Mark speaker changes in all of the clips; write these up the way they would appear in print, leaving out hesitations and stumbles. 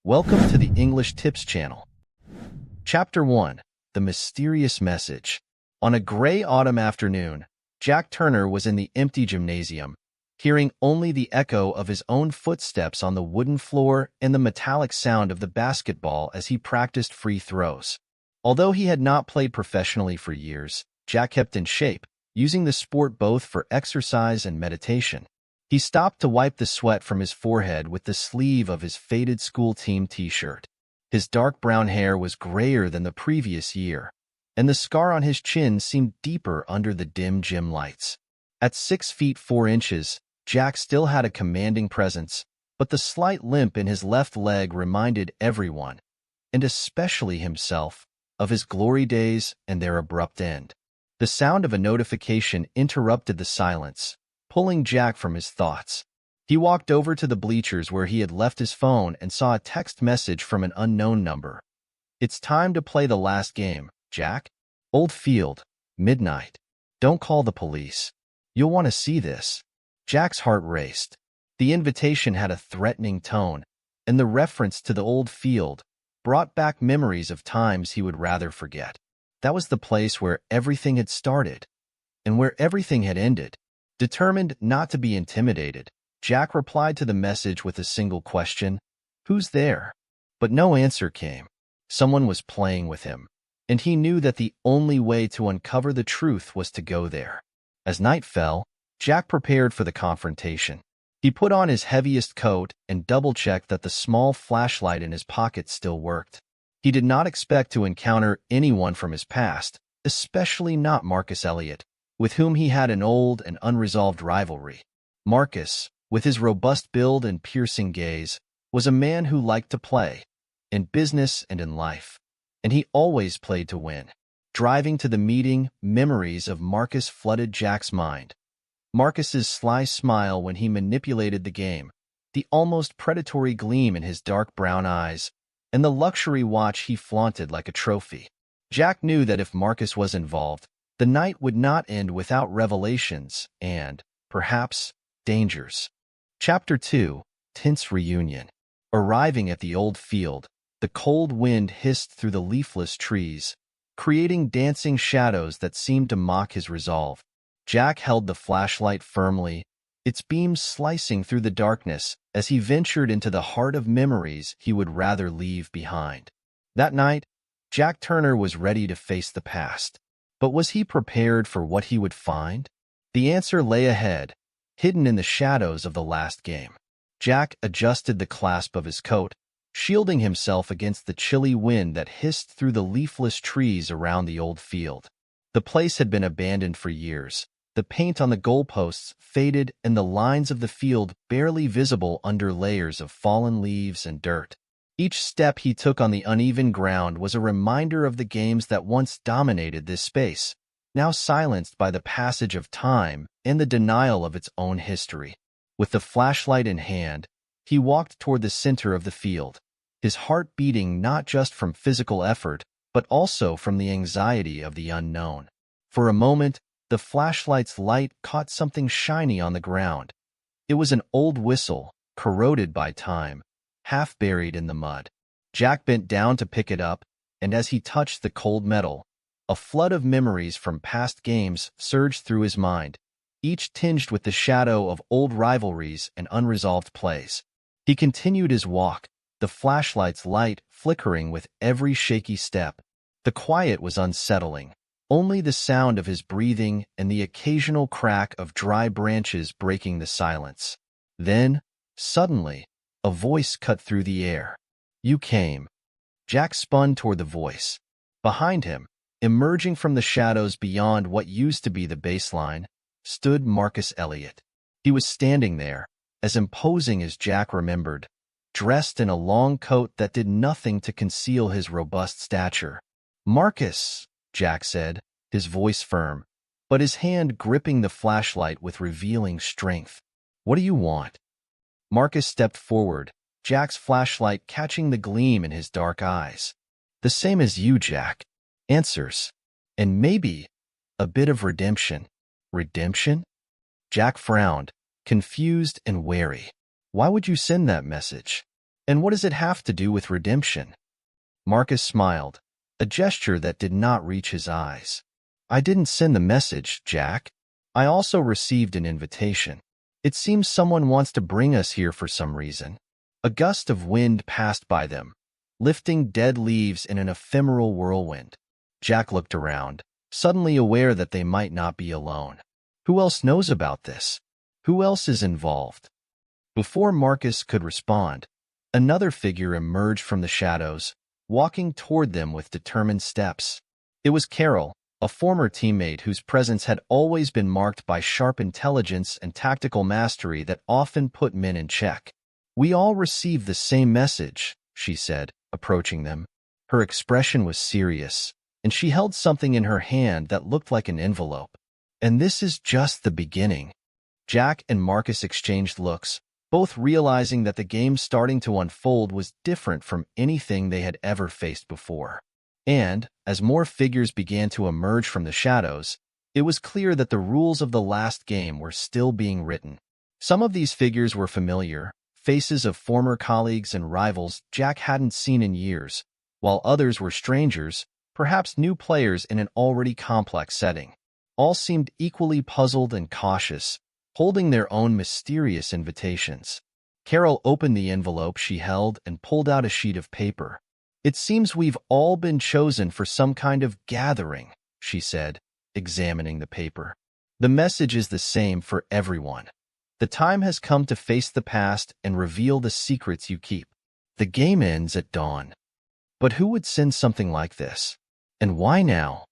Speaker 1: Welcome to the English Tips channel. Chapter 1. The Mysterious Message. On a gray autumn afternoon, Jack Turner was in the empty gymnasium, hearing only the echo of his own footsteps on the wooden floor and the metallic sound of the basketball as he practiced free throws. Although he had not played professionally for years, Jack kept in shape, using the sport both for exercise and meditation. He stopped to wipe the sweat from his forehead with the sleeve of his faded school team t-shirt. His dark brown hair was grayer than the previous year, and the scar on his chin seemed deeper under the dim gym lights. At 6 feet 4 inches, Jack still had a commanding presence, but the slight limp in his left leg reminded everyone, and especially himself, of his glory days and their abrupt end. The sound of a notification interrupted the silence, pulling Jack from his thoughts. He walked over to the bleachers where he had left his phone and saw a text message from an unknown number. "It's time to play the last game, Jack. Old Field, midnight. Don't call the police. You'll want to see this." Jack's heart raced. The invitation had a threatening tone, and the reference to the old field brought back memories of times he would rather forget. That was the place where everything had started, and where everything had ended. Determined not to be intimidated, Jack replied to the message with a single question, "Who's there?" But no answer came. Someone was playing with him, and he knew that the only way to uncover the truth was to go there. As night fell, Jack prepared for the confrontation. He put on his heaviest coat and double-checked that the small flashlight in his pocket still worked. He did not expect to encounter anyone from his past, especially not Marcus Elliott, with whom he had an old and unresolved rivalry. Marcus, with his robust build and piercing gaze, was a man who liked to play, in business and in life, and he always played to win. Driving to the meeting, memories of Marcus flooded Jack's mind. Marcus's sly smile when he manipulated the game, the almost predatory gleam in his dark brown eyes, and the luxury watch he flaunted like a trophy. Jack knew that if Marcus was involved, the night would not end without revelations and, perhaps, dangers. Chapter 2. Tense Reunion. Arriving at the old field, the cold wind hissed through the leafless trees, creating dancing shadows that seemed to mock his resolve. Jack held the flashlight firmly, its beams slicing through the darkness as he ventured into the heart of memories he would rather leave behind. That night, Jack Turner was ready to face the past. But was he prepared for what he would find? The answer lay ahead, hidden in the shadows of the last game. Jack adjusted the clasp of his coat, shielding himself against the chilly wind that hissed through the leafless trees around the old field. The place had been abandoned for years, the paint on the goalposts faded and the lines of the field barely visible under layers of fallen leaves and dirt. Each step he took on the uneven ground was a reminder of the games that once dominated this space, now silenced by the passage of time and the denial of its own history. With the flashlight in hand, he walked toward the center of the field, his heart beating not just from physical effort, but also from the anxiety of the unknown. For a moment, the flashlight's light caught something shiny on the ground. It was an old whistle, corroded by time, half buried in the mud. Jack bent down to pick it up, and as he touched the cold metal, a flood of memories from past games surged through his mind, each tinged with the shadow of old rivalries and unresolved plays. He continued his walk, the flashlight's light flickering with every shaky step. The quiet was unsettling, only the sound of his breathing and the occasional crack of dry branches breaking the silence. Then, suddenly, a voice cut through the air. "You came." Jack spun toward the voice. Behind him, emerging from the shadows beyond what used to be the baseline, stood Marcus Elliott. He was standing there, as imposing as Jack remembered, dressed in a long coat that did nothing to conceal his robust stature. "Marcus," Jack said, his voice firm, but his hand gripping the flashlight with revealing strength. "What do you want?" Marcus stepped forward, Jack's flashlight catching the gleam in his dark eyes. "The same as you, Jack. Answers. And maybe a bit of redemption." "Redemption?" Jack frowned, confused and wary. "Why would you send that message?" And what does it have to do with redemption? Marcus smiled, a gesture that did not reach his eyes. I didn't send the message, Jack. I also received an invitation. It seems someone wants to bring us here for some reason. A gust of wind passed by them, lifting dead leaves in an ephemeral whirlwind. Jack looked around, suddenly aware that they might not be alone. Who else knows about this? Who else is involved? Before Marcus could respond, another figure emerged from the shadows, walking toward them with determined steps. It was Carol, a former teammate whose presence had always been marked by sharp intelligence and tactical mastery that often put men in check. We all received the same message, she said, approaching them. Her expression was serious, and she held something in her hand that looked like an envelope. And this is just the beginning. Jack and Marcus exchanged looks, both realizing that the game starting to unfold was different from anything they had ever faced before. And, as more figures began to emerge from the shadows, it was clear that the rules of the last game were still being written. Some of these figures were familiar, faces of former colleagues and rivals Jack hadn't seen in years, while others were strangers, perhaps new players in an already complex setting. All seemed equally puzzled and cautious, holding their own mysterious invitations. Carol opened the envelope she held and pulled out a sheet of paper. It seems we've all been chosen for some kind of gathering, she said, examining the paper. The message is the same for everyone. The time has come to face the past and reveal the secrets you keep. The game ends at dawn. But who would send something like this? And why now?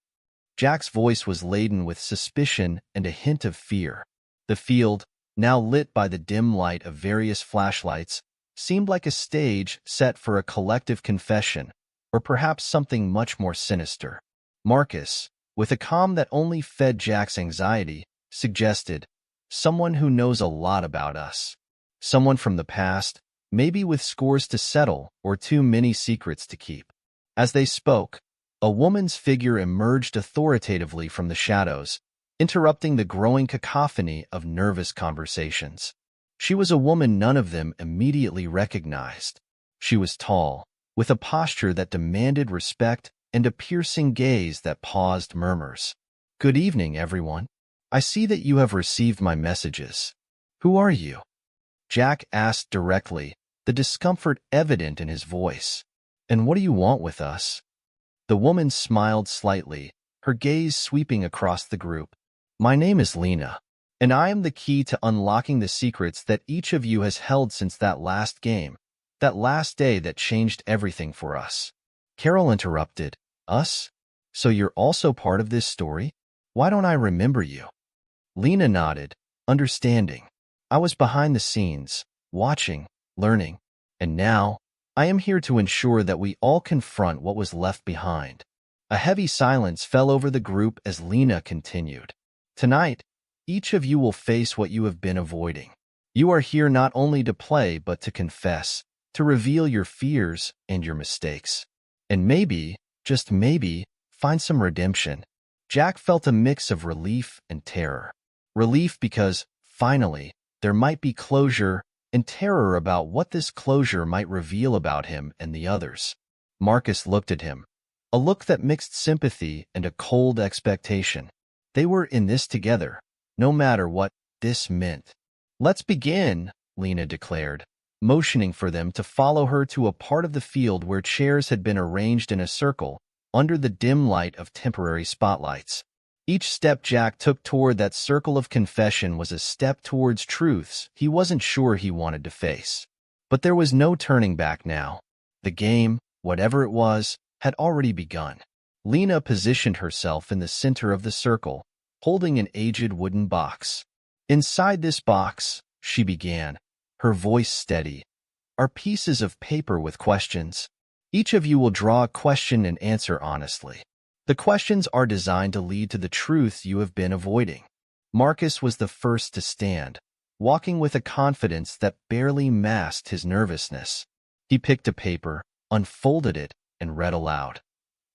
Speaker 1: Jack's voice was laden with suspicion and a hint of fear. The field, now lit by the dim light of various flashlights, seemed like a stage set for a collective confession, or perhaps something much more sinister. Marcus, with a calm that only fed Jack's anxiety, suggested, someone who knows a lot about us. Someone from the past, maybe with scores to settle or too many secrets to keep. As they spoke, a woman's figure emerged authoritatively from the shadows, interrupting the growing cacophony of nervous conversations. She was a woman none of them immediately recognized. She was tall, with a posture that demanded respect and a piercing gaze that paused murmurs. Good evening, everyone. I see that you have received my messages. Who are you? Jack asked directly, the discomfort evident in his voice. And what do you want with us? The woman smiled slightly, her gaze sweeping across the group. My name is Lena, and I am the key to unlocking the secrets that each of you has held since that last game, that last day that changed everything for us. Carol interrupted. Us? So you're also part of this story? Why don't I remember you? Lena nodded, understanding. I was behind the scenes, watching, learning, and now, I am here to ensure that we all confront what was left behind. A heavy silence fell over the group as Lena continued. Tonight, each of you will face what you have been avoiding. You are here not only to play but to confess, to reveal your fears and your mistakes. And maybe, just maybe, find some redemption. Jack felt a mix of relief and terror. Relief because, finally, there might be closure, and terror about what this closure might reveal about him and the others. Marcus looked at him, a look that mixed sympathy and a cold expectation. They were in this together, no matter what this meant. Let's begin, Lena declared, motioning for them to follow her to a part of the field where chairs had been arranged in a circle, under the dim light of temporary spotlights. Each step Jack took toward that circle of confession was a step towards truths he wasn't sure he wanted to face. But there was no turning back now. The game, whatever it was, had already begun. Lena positioned herself in the center of the circle, holding an aged wooden box. Inside this box, she began, her voice steady, are pieces of paper with questions. Each of you will draw a question and answer honestly. The questions are designed to lead to the truth you have been avoiding. Marcus was the first to stand, walking with a confidence that barely masked his nervousness. He picked a paper, unfolded it, and read aloud.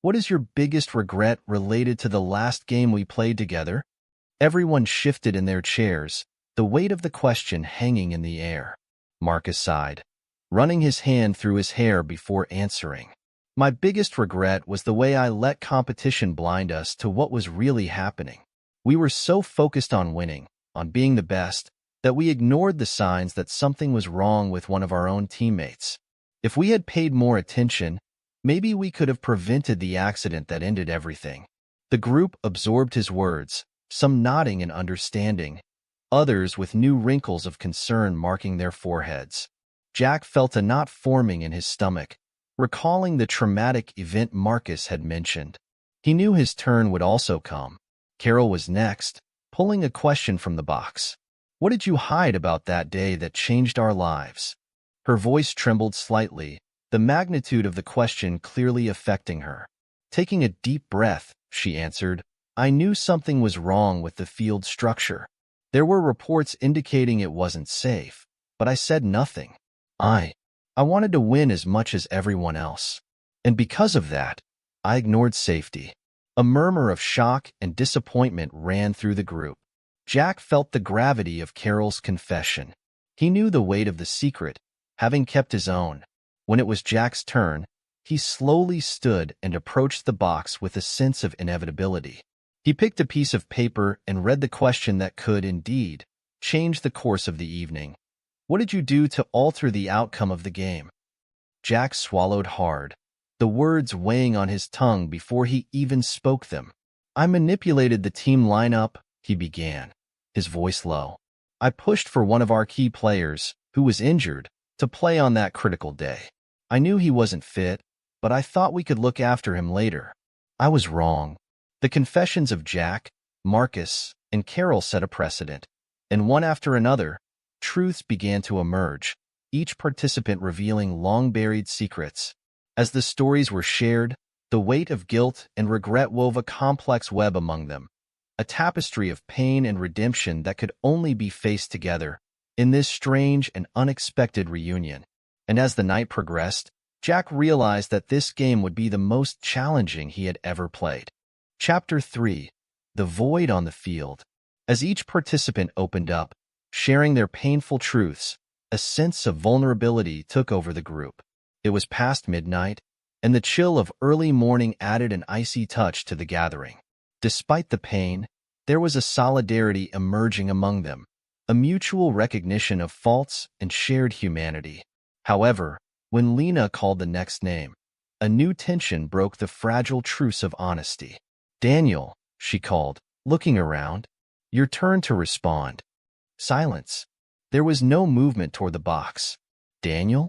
Speaker 1: What is your biggest regret related to the last game we played together? Everyone shifted in their chairs, the weight of the question hanging in the air. Marcus sighed. running his hand through his hair before answering. My biggest regret was the way I let competition blind us to what was really happening. We were so focused on winning, on being the best, that we ignored the signs that something was wrong with one of our own teammates. If we had paid more attention, maybe we could have prevented the accident that ended everything. The group absorbed his words, some nodding in understanding, others with new wrinkles of concern marking their foreheads. Jack felt a knot forming in his stomach, recalling the traumatic event Marcus had mentioned. He knew his turn would also come. Carol was next, pulling a question from the box. "What did you hide about that day that changed our lives?" Her voice trembled slightly, the magnitude of the question clearly affecting her. Taking a deep breath, she answered, "I knew something was wrong with the field structure. There were reports indicating it wasn't safe, but I said nothing. I wanted to win as much as everyone else. And because of that, I ignored safety." A murmur of shock and disappointment ran through the group. Jack felt the gravity of Carol's confession. He knew the weight of the secret, having kept his own. When it was Jack's turn, he slowly stood and approached the box with a sense of inevitability. He picked a piece of paper and read the question that could, indeed, change the course of the evening. "What did you do to alter the outcome of the game?" Jack swallowed hard, the words weighing on his tongue before he even spoke them. "I manipulated the team lineup," he began, his voice low. "I pushed for one of our key players, who was injured, to play on that critical day. I knew he wasn't fit, but I thought we could look after him later. I was wrong." The confessions of Jack, Marcus, and Carol set a precedent, and one after another, truths began to emerge, each participant revealing long-buried secrets. As the stories were shared, the weight of guilt and regret wove a complex web among them, a tapestry of pain and redemption that could only be faced together in this strange and unexpected reunion. And as the night progressed, Jack realized that this game would be the most challenging he had ever played. Chapter 3: The Void on the Field. As each participant opened up, sharing their painful truths, a sense of vulnerability took over the group. It was past midnight, and the chill of early morning added an icy touch to the gathering. Despite the pain, there was a solidarity emerging among them, a mutual recognition of faults and shared humanity. However, when Lena called the next name, a new tension broke the fragile truce of honesty. "Daniel," she called, looking around. "Your turn to respond." Silence. There was no movement toward the box. "Daniel?"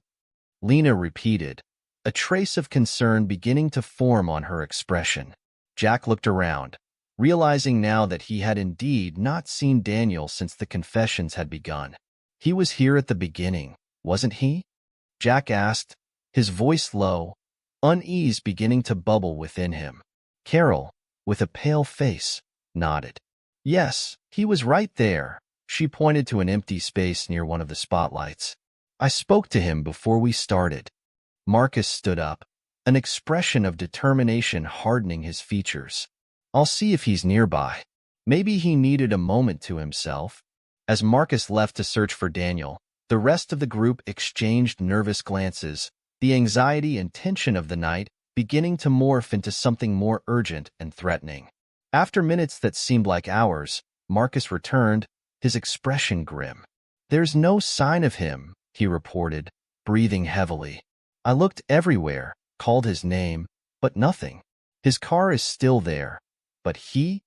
Speaker 1: Lena repeated, a trace of concern beginning to form on her expression. Jack looked around, realizing now that he had indeed not seen Daniel since the confessions had begun. "He was here at the beginning, wasn't he?" Jack asked, his voice low, unease beginning to bubble within him. Carol, with a pale face, nodded. "Yes, he was right there." She pointed to an empty space near one of the spotlights. "I spoke to him before we started." Marcus stood up, an expression of determination hardening his features. "I'll see if he's nearby." Maybe he needed a moment to himself. As Marcus left to search for Daniel, the rest of the group exchanged nervous glances, the anxiety and tension of the night beginning to morph into something more urgent and threatening. After minutes that seemed like hours, Marcus returned, his expression grim. "There's no sign of him," he reported, breathing heavily. "I looked everywhere, called his name, but nothing. His car is still there, but he's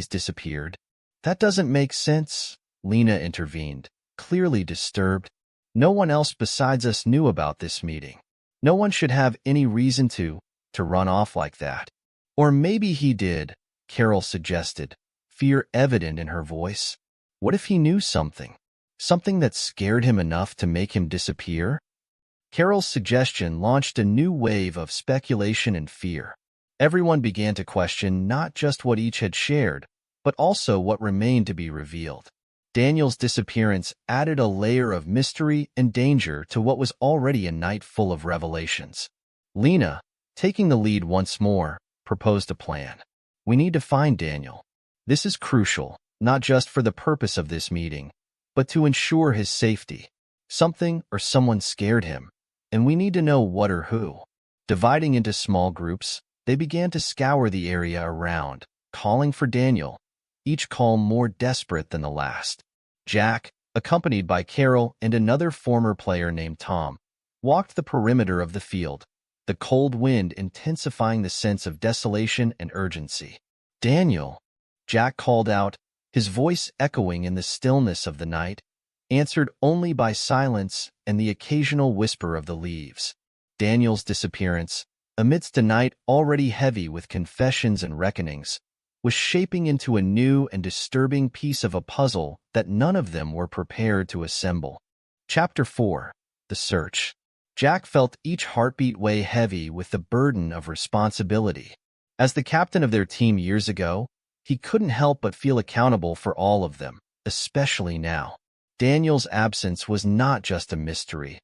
Speaker 1: disappeared." "That doesn't make sense," Lena intervened, clearly disturbed. "No one else besides us knew about this meeting. No one should have any reason to run off like that." "Or maybe he did," Carol suggested, fear evident in her voice. "What if he knew something? Something that scared him enough to make him disappear?" Carol's suggestion launched a new wave of speculation and fear. Everyone began to question not just what each had shared, but also what remained to be revealed. Daniel's disappearance added a layer of mystery and danger to what was already a night full of revelations. Lena, taking the lead once more, proposed a plan. "We need to find Daniel. This is crucial, not just for the purpose of this meeting, but to ensure his safety." Something or someone scared him, and we need to know what or who. Dividing into small groups, they began to scour the area around, calling for Daniel, each call more desperate than the last. Jack, accompanied by Carol and another former player named Tom, walked the perimeter of the field, the cold wind intensifying the sense of desolation and urgency. "Daniel," Jack called out, his voice echoing in the stillness of the night, answered only by silence and the occasional whisper of the leaves. Daniel's disappearance, amidst a night already heavy with confessions and reckonings, was shaping into a new and disturbing piece of a puzzle that none of them were prepared to assemble. Chapter 4. The Search. Jack felt each heartbeat weigh heavy with the burden of responsibility. As the captain of their team years ago, he couldn't help but feel accountable for all of them, especially now. Daniel's absence was not just a mystery.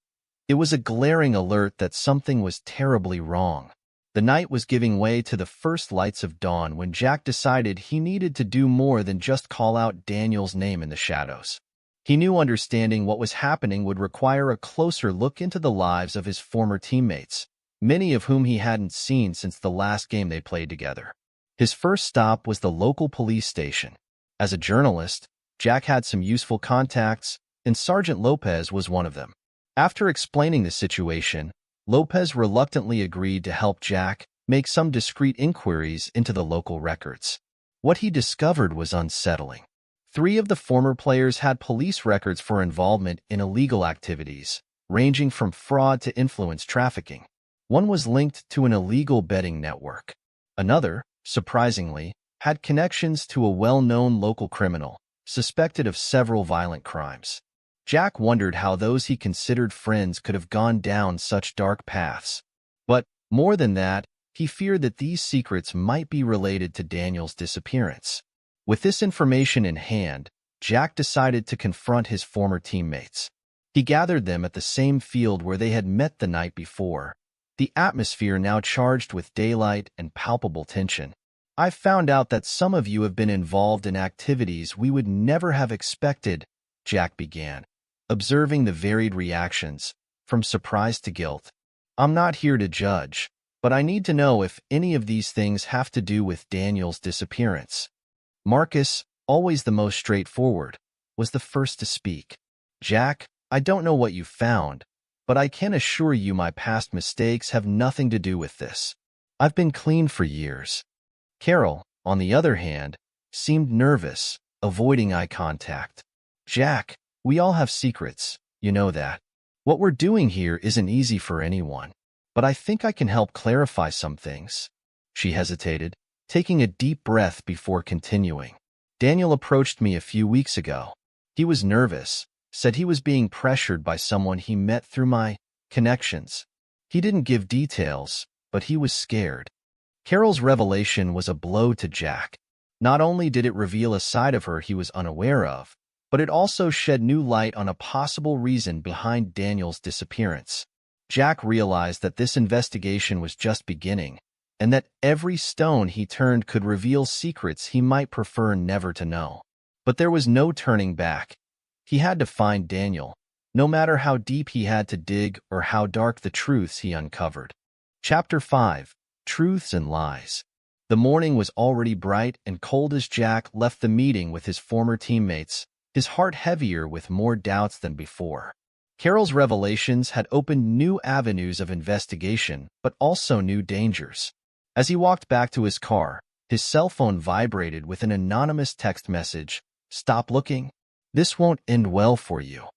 Speaker 1: It was a glaring alert that something was terribly wrong. The night was giving way to the first lights of dawn when Jack decided he needed to do more than just call out Daniel's name in the shadows. He knew understanding what was happening would require a closer look into the lives of his former teammates, many of whom he hadn't seen since the last game they played together. His first stop was the local police station. As a journalist, Jack had some useful contacts, and Sergeant Lopez was one of them. After explaining the situation, Lopez reluctantly agreed to help Jack make some discreet inquiries into the local records. What he discovered was unsettling. 3 of the former players had police records for involvement in illegal activities, ranging from fraud to influence trafficking. One was linked to an illegal betting network. Another, surprisingly, had connections to a well-known local criminal, suspected of several violent crimes. Jack wondered how those he considered friends could have gone down such dark paths. But, more than that, he feared that these secrets might be related to Daniel's disappearance. With this information in hand, Jack decided to confront his former teammates. He gathered them at the same field where they had met the night before, the atmosphere now charged with daylight and palpable tension. "I've found out that some of you have been involved in activities we would never have expected," Jack began, observing the varied reactions, from surprise to guilt. "I'm not here to judge, but I need to know if any of these things have to do with Daniel's disappearance." Marcus, always the most straightforward, was the first to speak. "Jack, I don't know what you found, but I can assure you my past mistakes have nothing to do with this. I've been clean for years." Carol, on the other hand, seemed nervous, avoiding eye contact. "Jack, we all have secrets, you know that. What we're doing here isn't easy for anyone, but I think I can help clarify some things." She hesitated, taking a deep breath before continuing. "Daniel approached me a few weeks ago. He was nervous, said he was being pressured by someone he met through my connections. He didn't give details, but he was scared." Carol's revelation was a blow to Jack. Not only did it reveal a side of her he was unaware of, but it also shed new light on a possible reason behind Daniel's disappearance. Jack realized that this investigation was just beginning, and that every stone he turned could reveal secrets he might prefer never to know. But there was no turning back. He had to find Daniel, no matter how deep he had to dig or how dark the truths he uncovered. Chapter 5. Truths and Lies. The morning was already bright and cold as Jack left the meeting with his former teammates, his heart heavier with more doubts than before. Carol's revelations had opened new avenues of investigation, but also new dangers. As he walked back to his car, his cell phone vibrated with an anonymous text message. "Stop looking. This won't end well for you."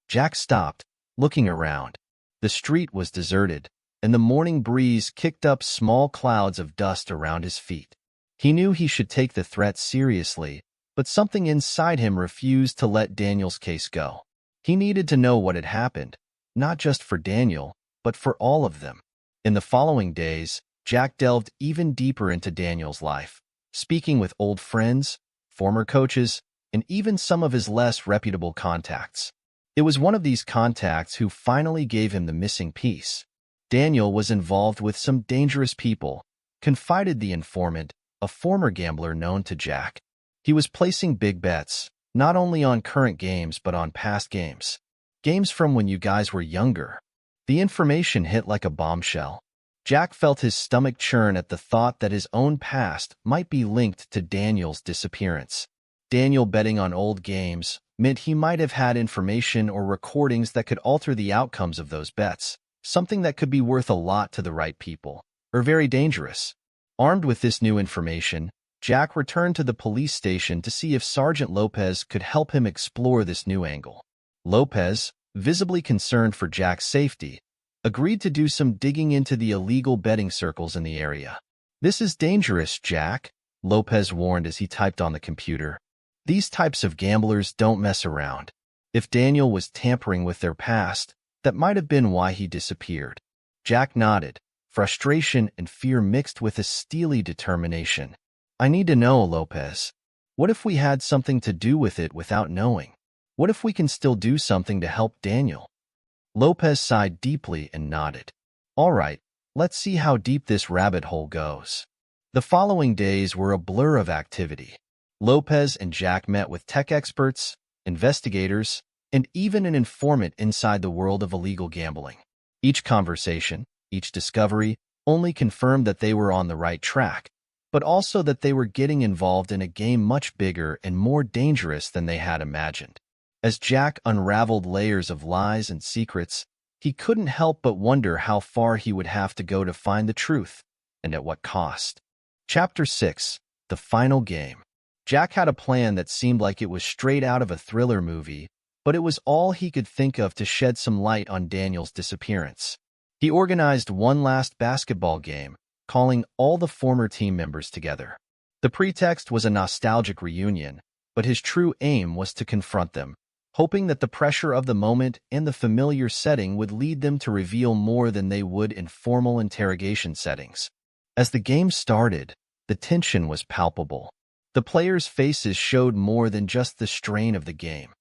Speaker 1: Jack stopped, looking around. The street was deserted, and the morning breeze kicked up small clouds of dust around his feet. He knew he should take the threat seriously, but something inside him refused to let Daniel's case go. He needed to know what had happened, not just for Daniel, but for all of them. In the following days, Jack delved even deeper into Daniel's life, speaking with old friends, former coaches, and even some of his less reputable contacts. It was one of these contacts who finally gave him the missing piece. Daniel was involved with some dangerous people, confided the informant, a former gambler known to Jack. He was placing big bets, not only on current games but on past games. Games from when you guys were younger. The information hit like a bombshell. Jack felt his stomach churn at the thought that his own past might be linked to Daniel's disappearance. Daniel betting on old games meant he might have had information or recordings that could alter the outcomes of those bets, something that could be worth a lot to the right people, or very dangerous. Armed with this new information, Jack returned to the police station to see if Sergeant Lopez could help him explore this new angle. Lopez, visibly concerned for Jack's safety, agreed to do some digging into the illegal betting circles in the area. "This is dangerous, Jack," Lopez warned as he typed on the computer. "These types of gamblers don't mess around. If Daniel was tampering with their past, that might have been why he disappeared." Jack nodded, frustration and fear mixed with a steely determination. "I need to know, Lopez. What if we had something to do with it without knowing? What if we can still do something to help Daniel?" Lopez sighed deeply and nodded. "All right, let's see how deep this rabbit hole goes." The following days were a blur of activity. Lopez and Jack met with tech experts, investigators, and even an informant inside the world of illegal gambling. Each conversation, each discovery, only confirmed that they were on the right track, but also that they were getting involved in a game much bigger and more dangerous than they had imagined. As Jack unraveled layers of lies and secrets, he couldn't help but wonder how far he would have to go to find the truth, and at what cost. Chapter 6. The Final Game. Jack had a plan that seemed like it was straight out of a thriller movie, but it was all he could think of to shed some light on Daniel's disappearance. He organized one last basketball game, calling all the former team members together. The pretext was a nostalgic reunion, but his true aim was to confront them, hoping that the pressure of the moment and the familiar setting would lead them to reveal more than they would in formal interrogation settings. As the game started, the tension was palpable. The players' faces showed more than just the strain of the game.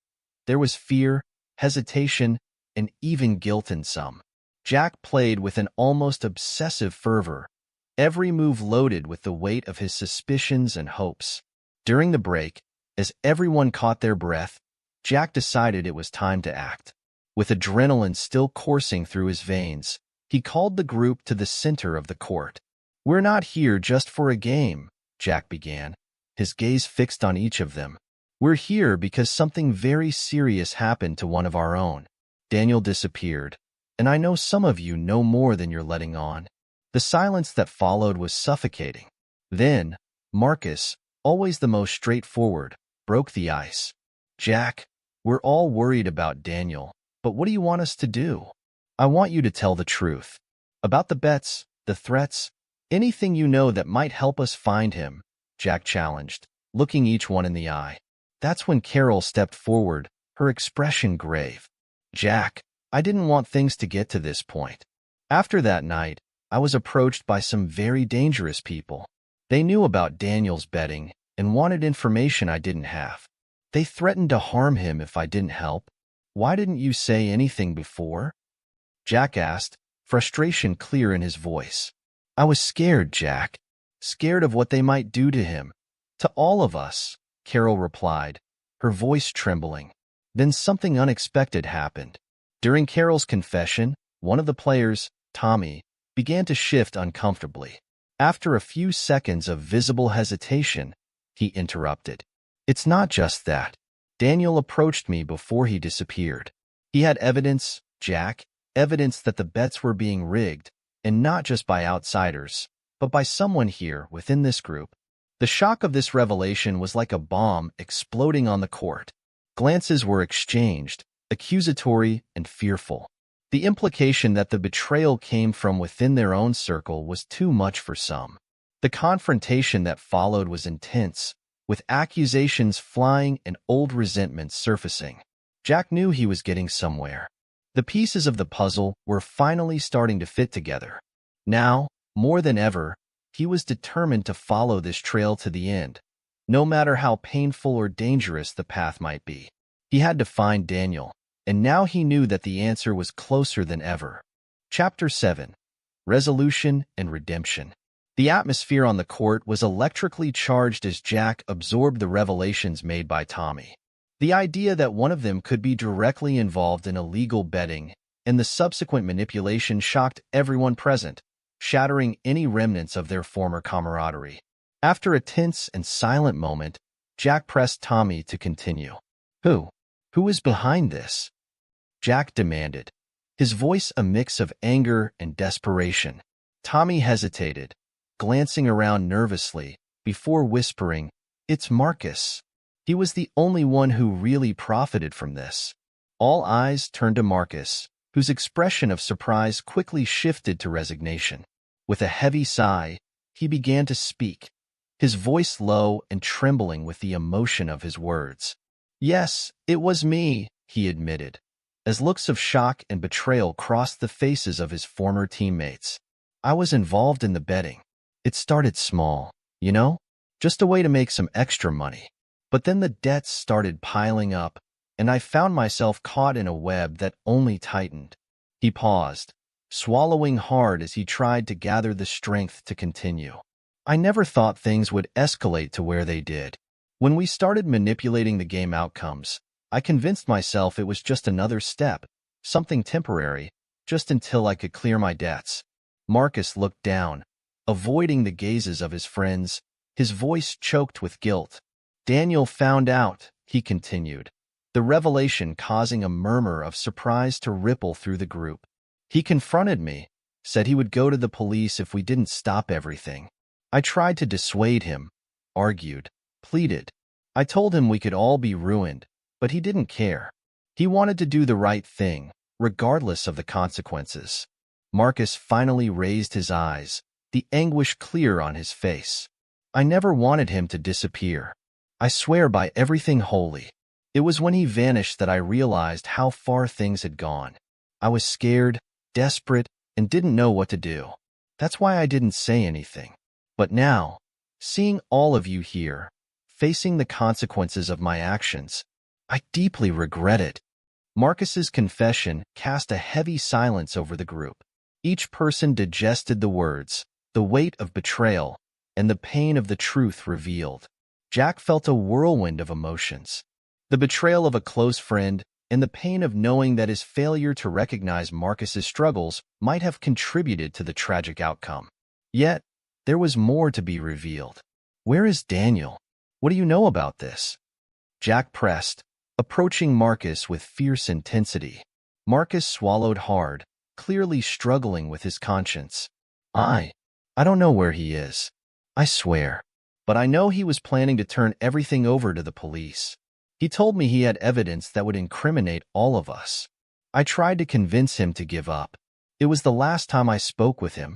Speaker 1: There was fear, hesitation, and even guilt in some. Jack played with an almost obsessive fervor, every move loaded with the weight of his suspicions and hopes. During the break, as everyone caught their breath, Jack decided it was time to act. With adrenaline still coursing through his veins, he called the group to the center of the court. "We're not here just for a game," Jack began, his gaze fixed on each of them. "We're here because something very serious happened to one of our own. Daniel disappeared, and I know some of you know more than you're letting on." The silence that followed was suffocating. Then, Marcus, always the most straightforward, broke the ice. "Jack, we're all worried about Daniel, but what do you want us to do? I want you to tell the truth. About the bets, the threats, anything you know that might help us find him," Jack challenged, looking each one in the eye. That's when Carol stepped forward, her expression grave. "Jack, I didn't want things to get to this point. After that night, I was approached by some very dangerous people. They knew about Daniel's betting and wanted information I didn't have. They threatened to harm him if I didn't help. Why didn't you say anything before?" Jack asked, frustration clear in his voice. "I was scared, Jack. Scared of what they might do to him. To all of us," Carol replied, her voice trembling. Then something unexpected happened. During Carol's confession, one of the players, Tommy, began to shift uncomfortably. After a few seconds of visible hesitation, he interrupted. "It's not just that. Daniel approached me before he disappeared. He had evidence, Jack, evidence that the bets were being rigged, and not just by outsiders, but by someone here within this group." The shock of this revelation was like a bomb exploding on the court. Glances were exchanged, accusatory and fearful. The implication that the betrayal came from within their own circle was too much for some. The confrontation that followed was intense, with accusations flying and old resentments surfacing. Jack knew he was getting somewhere. The pieces of the puzzle were finally starting to fit together. Now, more than ever, he was determined to follow this trail to the end, no matter how painful or dangerous the path might be. He had to find Daniel, and now he knew that the answer was closer than ever. Chapter 7. Resolution and Redemption. The atmosphere on the court was electrically charged as Jack absorbed the revelations made by Tommy. The idea that one of them could be directly involved in illegal betting and the subsequent manipulation shocked everyone present, shattering any remnants of their former camaraderie. After a tense and silent moment, Jack pressed Tommy to continue. Who? Who is behind this? Jack demanded, his voice a mix of anger and desperation. Tommy hesitated, glancing around nervously, before whispering, It's Marcus. He was the only one who really profited from this. All eyes turned to Marcus, whose expression of surprise quickly shifted to resignation. With a heavy sigh, he began to speak, his voice low and trembling with the emotion of his words. Yes, it was me, he admitted, as looks of shock and betrayal crossed the faces of his former teammates. I was involved in the betting. It started small, just a way to make some extra money. But then the debts started piling up, and I found myself caught in a web that only tightened. He paused, swallowing hard as he tried to gather the strength to continue. I never thought things would escalate to where they did. When we started manipulating the game outcomes, I convinced myself it was just another step, something temporary, just until I could clear my debts. Marcus looked down, avoiding the gazes of his friends, his voice choked with guilt. Daniel found out, he continued, the revelation causing a murmur of surprise to ripple through the group. He confronted me, said he would go to the police if we didn't stop everything. I tried to dissuade him, argued, pleaded. I told him we could all be ruined, but he didn't care. He wanted to do the right thing, regardless of the consequences. Marcus finally raised his eyes, the anguish clear on his face. I never wanted him to disappear. I swear by everything holy. It was when he vanished that I realized how far things had gone. I was scared, desperate, and didn't know what to do. That's why I didn't say anything. But now, seeing all of you here, facing the consequences of my actions, I deeply regret it. Marcus's confession cast a heavy silence over the group. Each person digested the words, the weight of betrayal, and the pain of the truth revealed. Jack felt a whirlwind of emotions. The betrayal of a close friend and the pain of knowing that his failure to recognize Marcus's struggles might have contributed to the tragic outcome. Yet, there was more to be revealed. Where is Daniel? What do you know about this? Jack pressed, approaching Marcus with fierce intensity. Marcus swallowed hard, clearly struggling with his conscience. I don't know where he is. I swear. But I know he was planning to turn everything over to the police. He told me he had evidence that would incriminate all of us. I tried to convince him to give up. It was the last time I spoke with him.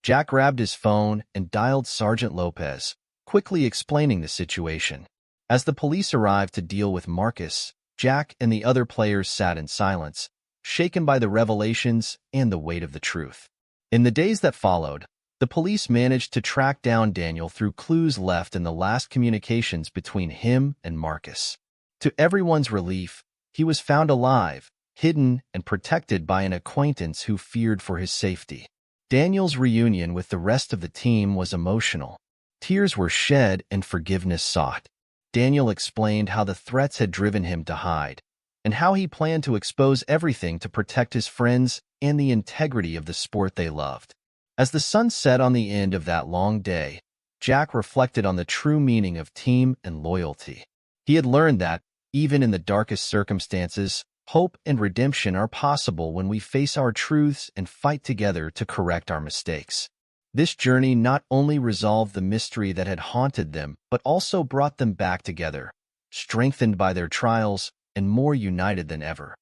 Speaker 1: Jack grabbed his phone and dialed Sergeant Lopez, quickly explaining the situation. As the police arrived to deal with Marcus, Jack and the other players sat in silence, shaken by the revelations and the weight of the truth. In the days that followed, the police managed to track down Daniel through clues left in the last communications between him and Marcus. To everyone's relief, he was found alive, hidden and protected by an acquaintance who feared for his safety. Daniel's reunion with the rest of the team was emotional. Tears were shed and forgiveness sought. Daniel explained how the threats had driven him to hide, and how he planned to expose everything to protect his friends and the integrity of the sport they loved. As the sun set on the end of that long day, Jack reflected on the true meaning of team and loyalty. He had learned that, even in the darkest circumstances, hope and redemption are possible when we face our truths and fight together to correct our mistakes. This journey not only resolved the mystery that had haunted them, but also brought them back together, strengthened by their trials and more united than ever.